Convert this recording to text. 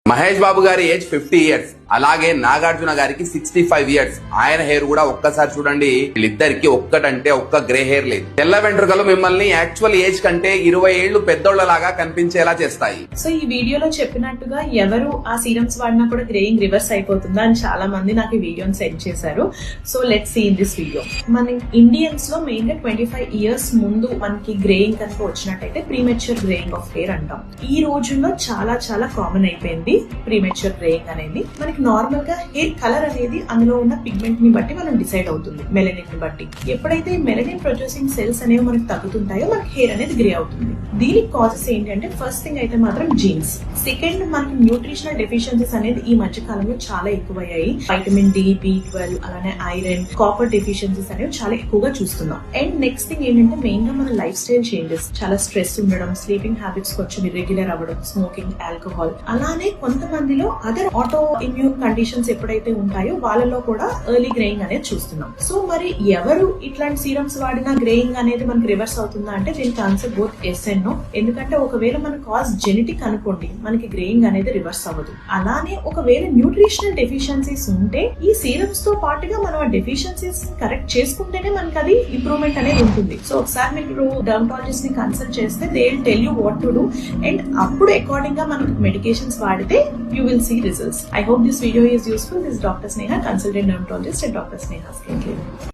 మహేష్ బాబు గారి age 50 years, అలాగే నాగార్జున గారికి 65 ఇయర్స్. ఆయన హెయిర్ కూడా ఒక్కసారి చూడండి, వీళ్ళిద్దరికి ఒక్కటంటే ఒక్క గ్రే హెయిర్ లేదు. తెల్ల వెంట్రుకలు మిమ్మల్ని యాక్చువల్ ఏజ్ కంటే 20 ఏళ్లు పెద్దోళ్లలాగా కనిపించేలా చేస్తాయి. సో ఈ వీడియోలో చెప్పినట్టుగా ఎవరు ఆ సీరమ్స్ వాడినా కూడా గ్రేయింగ్ రివర్స్ అయిపోతుందా అని చాలా మంది నాకు ఈ వీడియోని సెండ్ చేశారు. So let's see in this video. మన ఇండియన్స్ లో మెయిన్ గా 25 ఇయర్స్ ముందు మనకి గ్రేయింగ్ కనుక వచ్చినట్టయితే ప్రీమెచ్యూర్ గ్రేయింగ్ ఆఫ్ హెయిర్ అంటాం. ఈ రోజుల్లో చాలా చాలా కామన్ అయిపోయింది ప్రీమెచ్యూర్ గ్రేయింగ్ అనేది. మనకి నార్మల్ గా హెయిర్ కలర్ అనేది అందులో ఉన్న పిగ్మెంట్ ని బట్టి మనం డిసైడ్ అవుతుంది, మెలనిన్ ని బట్టి. ఎప్పుడైతే మెలనిన్ ప్రొడ్యూసింగ్ సెల్స్ అనేవి మనకి తగ్గుతుంటాయో మనకి హెయిర్ అనేది గ్రే అవుతుంది. దీనికి కాజెస్ ఏంటంటే ఫస్ట్ థింగ్ అయితే మాత్రం జీన్స్, సెకండ్ మనకి న్యూట్రిషనల్ డెఫిషియన్సీస్ అనేది ఈ మధ్య కాలంలో చాలా ఎక్కువయ్యాయి. వైటమిన్ డి, B12, అలానే ఐరన్, కాపర్ డెఫిషియన్సీస్ అనేవి చాలా ఎక్కువగా చూస్తున్నాం. అండ్ నెక్స్ట్ థింగ్ ఏంటంటే మెయిన్ గా మన లైఫ్ స్టైల్ చేంజెస్, చాలా స్ట్రెస్ ఉండడం, స్లీపింగ్ హ్యాబిట్స్ కొంచెం ఇర్రెగ్యులర్ అవ్వడం, స్మోకింగ్, ఆల్కహాల్, అలానే కొంతమందిలో అదర్ ఆటో ఇమ్యూన్ కండిషన్స్ ఎప్పుడైతే ఉంటాయో వాళ్ళలో కూడా ఎర్లీ గ్రేయింగ్ అనేది చూస్తున్నాం. సో మరి ఎవరు ఇట్లాంటి సీరమ్స్ వాడినా గ్రేయింగ్ అనేది మనకి రివర్స్ అవుతుందా అంటే దీనికి answer both yes and no. ఎందుకంటే ఒకవేళ మన కాజ్ జెనెటిక్ అనుకోండి, మనకి గ్రేయింగ్ అనేది రివర్స్ అవ్వదు. అలానే ఒకవేళ న్యూట్రిషనల్ డెఫిషియన్సీస్ ఉంటే ఈ సీరమ్స్ తో పాటుగా మనం ఆ డెఫిషియన్సీస్ కరెక్ట్ చేసుకుంటేనే మనకి అది ఇంప్రూవ్మెంట్ అనేది ఉంటుంది. సో ఒకసారి మీరు డర్మటాలజిస్ట్ ని కన్సల్ట్ చేస్తే they will tell you what to do, and అప్పుడు అకార్డింగ్ గా మనకి మెడికేషన్స్ వాడితే you will see results. I hope this video is useful. This is Dr. Sneha, consultant dermatologist at Dr. Sneha Skin Clinic.